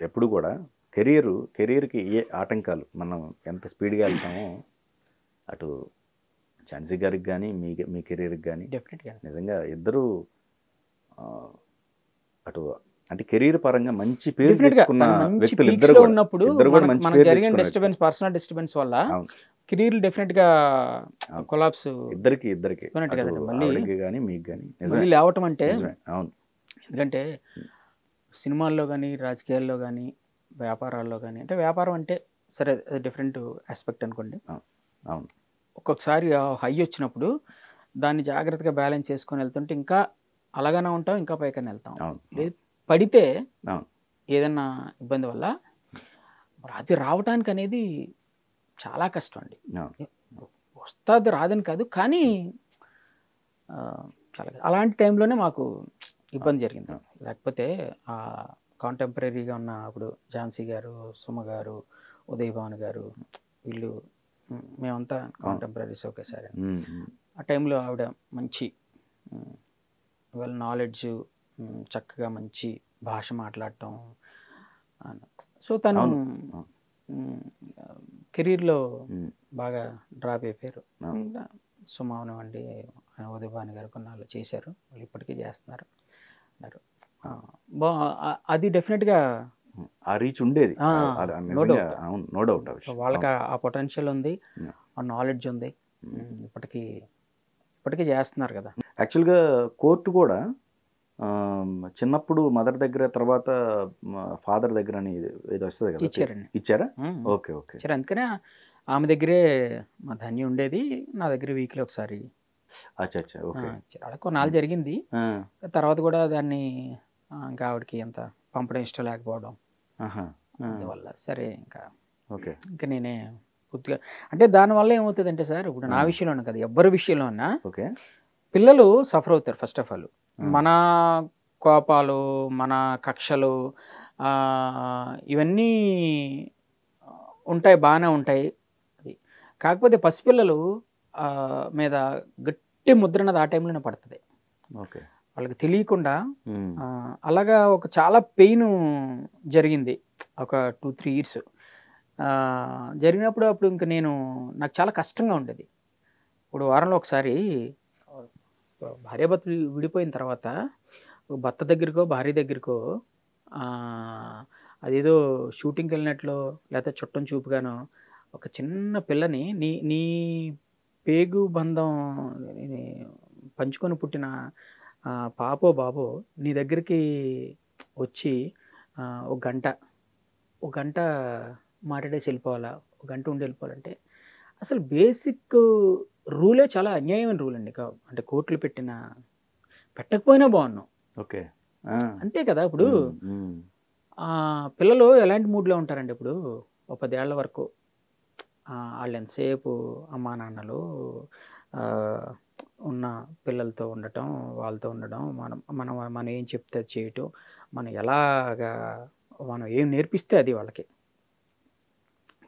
ఎప్పుడు కూడా కెరీర్కి ఏ ఆటంకాలు మనం ఎంత స్పీడ్గా వెళ్తామో అటు ఝాన్సీ గారికి కానీ మీ కెరీర్కి కానీ డెఫినెట్గా నిజంగా ఇద్దరు అటు అంటే కెరీర్ పరంగా మంచి పేరు డెఫినెట్గా తెచ్చుకున్న మంచి వ్యక్తులు పీక్స్ ఇద్దరు లో కూడా ఉన్నప్పుడు ఇద్దరు కూడా మంచి మనకు పేరు జరిగిన తెచ్చుకున్న డిస్టర్బెన్స్, పర్సనల్ డిస్టర్బెన్స్ వల్ల అవును కెరీర్ డెఫినెట్గా కొలాప్స్ ఇద్దరికి డెఫినెట్ అటు కదండి. మళ్ళీ ఆవిడకి కానీ మీకు కానీ మళ్ళీ నిజమే లేవటం అంటే నిజమే అవును ఎందుకంటే సినిమాల్లో కానీ రాజకీయాల్లో కానీ వ్యాపారాల్లో కానీ, అంటే వ్యాపారం అంటే సరే డిఫరెంట్ ఆస్పెక్ట్ అనుకోండి. అవును అవును ఒక్కొక్కసారి హై వచ్చినప్పుడు దాన్ని జాగ్రత్తగా బ్యాలెన్స్ చేసుకొని వెళ్తుంటే ఇంకా అలాగనే ఉంటాం, ఇంకా పైకనే వెళ్తాం. అవును లేదు పడితే అవును ఏదన్నా ఇబ్బంది వల్ల మరి అది రావటానికి అనేది చాలా కష్టం అండి. అవును వస్తుంది రాదని కాదు, కానీ ఆ, చాలా అలాంటి టైంలోనే మాకు ఇబ్బంది జరిగింది. లేకపోతే కాంటెంపరీగా ఉన్న అప్పుడు ఝాన్సీ గారు, సుమ గారు, ఉదయ్ భాను గారు, వీళ్ళు మేమంతా కాంటెంపరీస్ ఒకేసారి. ఆ టైంలో ఆవిడ మంచి వెల్ నాలెడ్జ్, చక్కగా మంచి భాష మాట్లాడటం. సో తను కెరీర్లో బాగా డ్రాప్ అయిపోయారు. సుమ అవనివ్వండి, ఉదయ్ భాను గారు కొన్నాళ్ళు చేశారు, వాళ్ళు ఇప్పటికీ చేస్తున్నారు అన్నారు. అది డెఫినెట్గా ఆ రీచ్ ఉండేది నో డౌట్, అవును నో డౌట్ వాళ్ళకి ఆ పొటెన్షియల్ ఉంది, ఆ నాలెడ్జ్ ఉంది, ఇప్పటికీ చేస్తున్నారు కదా. యాక్చువల్గా కోర్టు కూడా చిన్నప్పుడు మదర్ దగ్గర, తర్వాత ఫాదర్ దగ్గర అని ఏదో వస్తుంది కదా, ఇచ్చారండి. ఇచ్చారా? ఓకే ఓకే ఇచ్చారు. అందుకనే ఆమె దగ్గరే మా ధన్య ఉండేది, నా దగ్గర వీక్లీ ఒకసారి అచ్చా అచ్చా ఓకే ఇచ్చారు. అలా కొన్నాళ్ళు జరిగింది. తర్వాత కూడా దాన్ని ఇంకా ఆవిడకి అంత పంపడం ఇష్టం లేకపోవడం అందువల్ల సరే ఓకే ఇంకా నేనే పూర్తిగా, అంటే దానివల్ల ఏమవుతుందంటే సార్, ఇప్పుడు నా విషయంలోనే కదా ఎవరి విషయంలో అన్నా ఓకే పిల్లలు సఫర్ అవుతారు. ఫస్ట్ ఆఫ్ ఆల్ మన కోపాలు, మన కక్షలు ఇవన్నీ ఉంటాయి, బాగానే ఉంటాయి. అది కాకపోతే పసిపిల్లలు మీద గట్టి ముద్ర అన్నది ఆ టైంలోనే పడుతుంది. ఓకే వాళ్ళకి తెలియకుండా అలాగా ఒక చాలా పెయిన్ జరిగింది ఒక 2-3 years జరిగినప్పుడు. అప్పుడు ఇంకా నాకు చాలా కష్టంగా ఉండేది. ఇప్పుడు వారంలో ఒకసారి భార్యాభర్తలు విడిపోయిన తర్వాత భర్త దగ్గరకో భార్య దగ్గరకో అదేదో షూటింగ్కి వెళ్ళినట్లో లేకపోతే చుట్టం చూపుగానో ఒక చిన్న పిల్లని నీ నీ పేగు బంధం పంచుకొని పుట్టిన పాపో బాబో నీ దగ్గరికి వచ్చి ఒక గంట మాట్లాడేసి వెళ్ళిపోవాలా, ఒక గంట ఉండి వెళ్ళిపోవాలంటే అసలు బేసిక్ రూలే చాలా అన్యాయమైన రూల్ అండి. అంటే కోర్టులు పెట్టకపోయినా బాగున్నాం. ఓకే అంతే కదా. ఇప్పుడు పిల్లలు ఎలాంటి మూడ్లో ఉంటారండి. ఇప్పుడు 10 ఏళ్ల వరకు వాళ్ళు ఎంతసేపు అమ్మా నాన్నలు ఉన్న పిల్లలతో ఉండటం, వాళ్ళతో ఉండడం, మనం ఏం చెప్తే చేయటం, మనం ఎలాగా మనం ఏం నేర్పిస్తే అది వాళ్ళకి.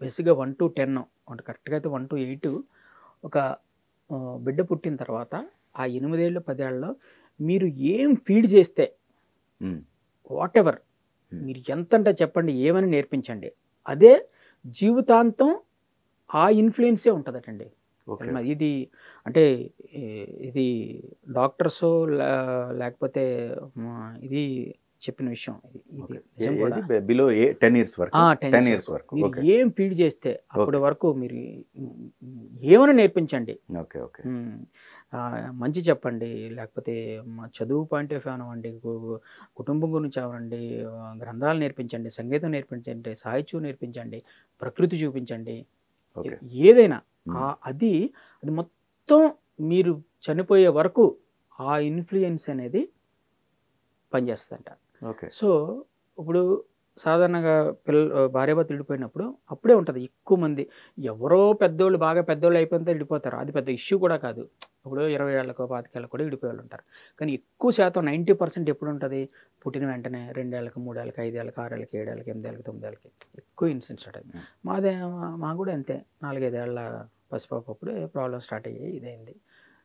బేసిక్గా 1 to 10 అంటే కరెక్ట్గా అయితే 1 to 8 ఒక బిడ్డ పుట్టిన తర్వాత ఆ 8 ఏళ్ళు 10 ఏళ్ళలో మీరు ఏం ఫీడ్ చేస్తే వాట్ ఎవర్ మీరు ఎంత అంటే చెప్పండి, ఏమని నేర్పించండి, అదే జీవితాంతం ఆ ఇన్ఫ్లుయెన్సే ఉంటుందటండి. ఇది అంటే ఇది డాక్టర్స్ లేకపోతే ఇది చెప్పిన విషయం. బిలో 10 years వరకు మీరు ఏం ఫీడ్ చేస్తే అప్పటి వరకు మీరు ఏమైనా నేర్పించండి. ఓకే ఓకే మంచి చెప్పండి, లేకపోతే చదువు పాయింట్ ఆఫ్ వ్యూ అవ్వండి, కుటుంబం గురించి అవ్వండి, గ్రంథాలు నేర్పించండి, సంగీతం నేర్పించండి, సాహిత్యం నేర్పించండి, ప్రకృతి చూపించండి, ఏదైనా అది మొత్తం మీరు చనిపోయే వరకు ఆ ఇన్ఫ్లుయెన్స్ అనేది పనిచేస్తుందంట. సో ఇప్పుడు సాధారణంగా భార్యాభర్తలు విడిపోయినప్పుడు అప్పుడే ఉంటుంది. ఎక్కువ మంది ఎవరో పెద్దోళ్ళు బాగా పెద్దోళ్ళు అయిపోయితే విడిపోతారు, అది పెద్ద ఇష్యూ కూడా కాదు. ఇప్పుడు 20 ఏళ్ళకో 25 ఏళ్ళకో కూడా విడిపోయే వాళ్ళు ఉంటారు. కానీ ఎక్కువ శాతం 90% ఎప్పుడు ఉంటుంది, పుట్టిన వెంటనే 2 ఏళ్ళకి 3 ఏళ్ళకి 5 ఏళ్ళకి 6 ఏళ్ళకి 7 ఏళ్ళకి 8 ఏళ్ళకి 9 ఏళ్ళకి ఎక్కువ ఇన్సిడెంట్స్ ఉంటుంది. మా కూడా అంతే, 4-5 ఏళ్ళ పసిపాప అప్పుడే ప్రాబ్లం స్టార్ట్ అయ్యాయి, ఇదైంది.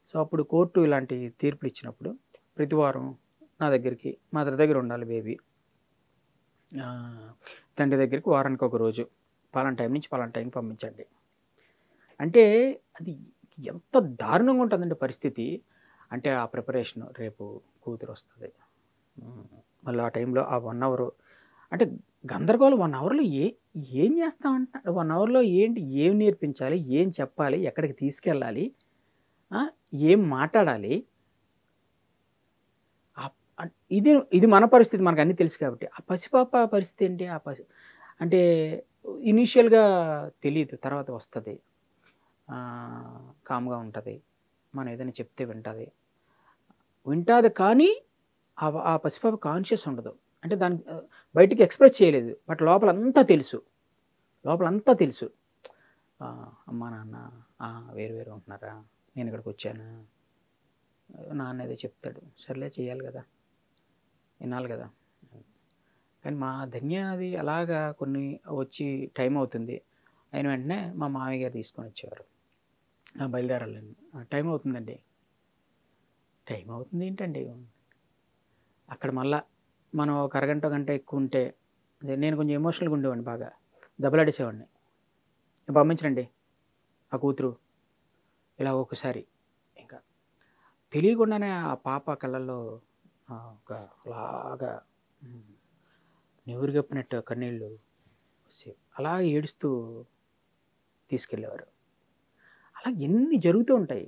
సో అప్పుడు కోర్టు ఇలాంటి తీర్పులు ఇచ్చినప్పుడు ప్రతి వారం నా దగ్గరికి, మదర్ దగ్గర ఉండాలి బేబీ, తండ్రి దగ్గరికి వారానికి ఒక రోజు పలానా టైం నుంచి పలానా టైంకి పంపించండి అంటే అది ఎంత దారుణంగా ఉంటుందండి పరిస్థితి. అంటే ఆ ప్రిపరేషన్ రేపు కూతురు వస్తుంది, మళ్ళీ ఆ టైంలో ఆ 1 అవర్ అంటే గందరగోళం. 1 అవర్లో ఏం చేస్తామంట, 1 అవర్లో ఏంటి, ఏం నేర్పించాలి, ఏం చెప్పాలి, ఎక్కడికి తీసుకెళ్ళాలి, ఏం మాట్లాడాలి. ఇది ఇది మన పరిస్థితి, మనకు అన్నీ తెలుసు కాబట్టి. ఆ పసిపాప పరిస్థితి ఏంటి, అంటే ఇనీషియల్గా తెలియదు, తర్వాత వస్తుంది, కామ్గా ఉంటుంది, మనం ఏదైనా చెప్తే వింటుంది కానీ ఆ పసిపాప కాన్షియస్ ఉండదు. అంటే దానికి బయటికి ఎక్స్ప్రెస్ చేయలేదు, బట్ లోపలంతా తెలుసు. అమ్మా నాన్న వేరు ఉంటున్నారా, నేను ఇక్కడికి వచ్చాను, నాన్న ఏదో చెప్తాడు, సర్లే చేయాలి కదా, వినాలి కదా. కానీ మా ధన్య అది అలాగా కొన్ని వచ్చి టైం అవుతుంది, అయిన వెంటనే మా మామయ్య గారు తీసుకొని వచ్చేవారు. బయలుదేరాలండి, టైం అవుతుందండి. టైం అవుతుంది ఏంటండి, అక్కడ మళ్ళా మనం ఒక అరగంట గంట ఎక్కువ ఉంటే నేను కొంచెం ఎమోషనల్గా ఉండేవాడిని, బాగా దెబ్బలాడేసేవాడిని. పంపించండి ఆ కూతురు ఇలా. ఒకసారి ఇంకా తెలియకుండానే ఆ పాప కళ్ళల్లో ఒక అలాగా నివురుగప్పినట్టు కన్నీళ్ళు అలా ఏడుస్తూ తీసుకెళ్ళేవారు. అలా ఎన్ని జరుగుతూ ఉంటాయి.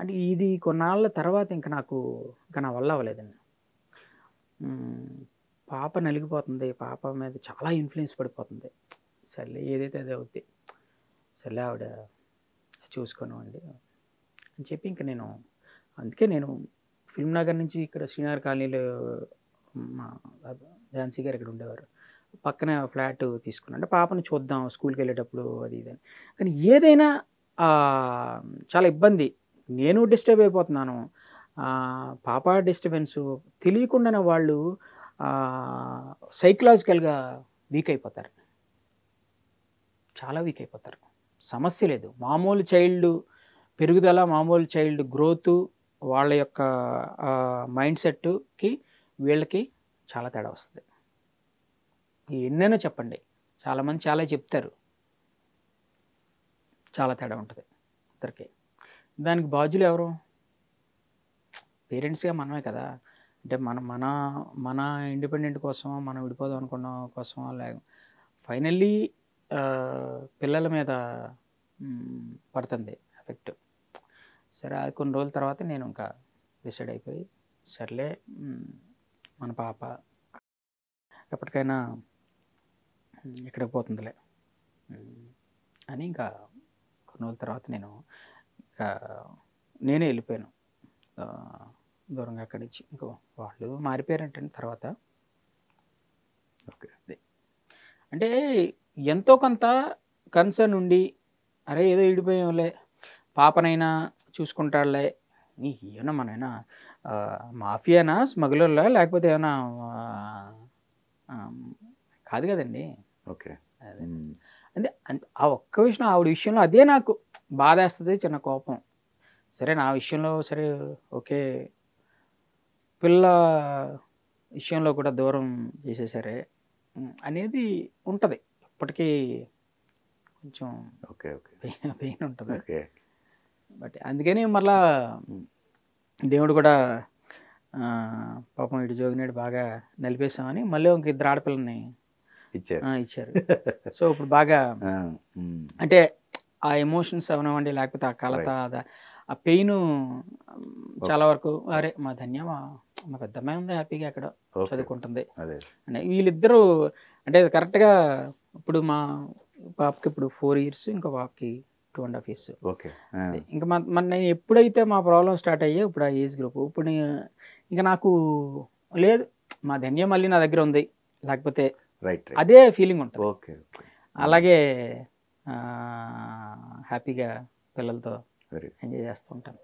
అంటే ఇది కొన్నాళ్ళ తర్వాత ఇంకా నా వల్ల అవ్వలేదండి. పాప నలిగిపోతుంది, పాప మీద చాలా ఇన్ఫ్లుయెన్స్ పడిపోతుంది. సర్లే ఏదైతే అదే అవుద్ది, సర్లే ఆవిడ చూసుకోనివ్వండి అని చెప్పి ఇంకా అందుకే నేను ఫిల్మ్ నగర్ నుంచి ఇక్కడ శ్రీనగర్ కాలనీలో మా ఝాన్సీ గారు ఇక్కడ ఉండేవారు, పక్కనే ఫ్లాట్ తీసుకున్నాను. అంటే పాపను చూద్దాం స్కూల్కి వెళ్ళేటప్పుడు అది ఇదని. కానీ ఏదైనా చాలా ఇబ్బంది, నేను డిస్టర్బ్ అయిపోతున్నాను, పాప డిస్టర్బెన్సు తెలియకుండానే వాళ్ళు సైకలాజికల్గా వీక్ అయిపోతారు, చాలా వీక్ అయిపోతారు. సమస్య లేదు, మామూలు చైల్డ్ పెరుగుదల, మామూలు చైల్డ్ గ్రోత్, వాళ్ళ యొక్క మైండ్ సెట్కి వీళ్ళకి చాలా తేడా వస్తుంది. ఎన్నైనా చెప్పండి, చాలామంది చాలా చెప్తారు, చాలా తేడా ఉంటుంది ఇద్దరికి. దానికి బాధ్యులు ఎవరు, పేరెంట్స్గా మనమే కదా. అంటే మన ఇండిపెండెంట్ కోసం, మనం విడిపోదాం అనుకున్న కోసం, లేక ఫైనల్లీ పిల్లల మీద పడుతుంది ఎఫెక్ట్. సరే అది కొన్ని రోజుల తర్వాత నేను ఇంకా డిసైడ్ అయిపోయి, సర్లే మన పాప ఎప్పటికైనా ఎక్కడికి పోతుందిలే అని ఇంకా కొన్ని రోజుల తర్వాత నేనే వెళ్ళిపోయాను దూరంగా అక్కడి నుంచి. ఇంకా వాళ్ళు మారిపోయారంటండి తర్వాత. ఓకే, అంటే ఎంతో కొంత కన్సర్న్ ఉండి, అరే ఏదో విడిపోయాంలే, పాపనైనా చూసుకుంటాడులే, ఏమన్నా మనైనా మాఫియానా, స్మగ్లర్లా, లేకపోతే ఏమైనా కాదు కదండి. ఓకే, అదే అంటే ఆ ఒక్క విషయం, ఆవిడ విషయంలో అదే నాకు బాధేస్తుంది, చిన్న కోపం. సరే నా విషయంలో సరే ఓకే, పిల్ల విషయంలో కూడా దూరం చేసేసరే అనేది ఉంటుంది ఇప్పటికీ, కొంచెం ఓకే ఓకే పెయిన్ ఉంటుంది. ఓకే, బట్ అందుకని మళ్ళా దేవుడు కూడా పాపం ఇటు జోగినాడు బాగా నలిపేసామని మళ్ళీ ఇంక 2 ఆడపిల్లని ఇచ్చారు. సో ఇప్పుడు బాగా అంటే ఆ ఎమోషన్స్ అవనివ్వండి, లేకపోతే ఆ కలత, ఆ పెయిన్ చాలా వరకు, అరే మా ధన్య మా పెద్దమ్మాయి ఉంది హ్యాపీగా అక్కడ చదువుకుంటుంది అంటే వీళ్ళిద్దరూ అంటే కరెక్ట్గా ఇప్పుడు మా పాపకి ఇప్పుడు 4 years, ఇంకా పాపకి 2.5 years. ఓకే, ఇంకా నేను ఎప్పుడైతే మా ప్రాబ్లం స్టార్ట్ అయ్యే ఇప్పుడు ఆ ఏజ్ గ్రూప్, ఇప్పుడు ఇంకా నాకు లేదు, మా ధన్య మళ్ళీ నా దగ్గర ఉంది, లేకపోతే అదే ఫీలింగ్ ఉంటుంది. ఓకే, అలాగే హ్యాపీగా పిల్లలతో ఎంజాయ్ చేస్తూ ఉంటాను.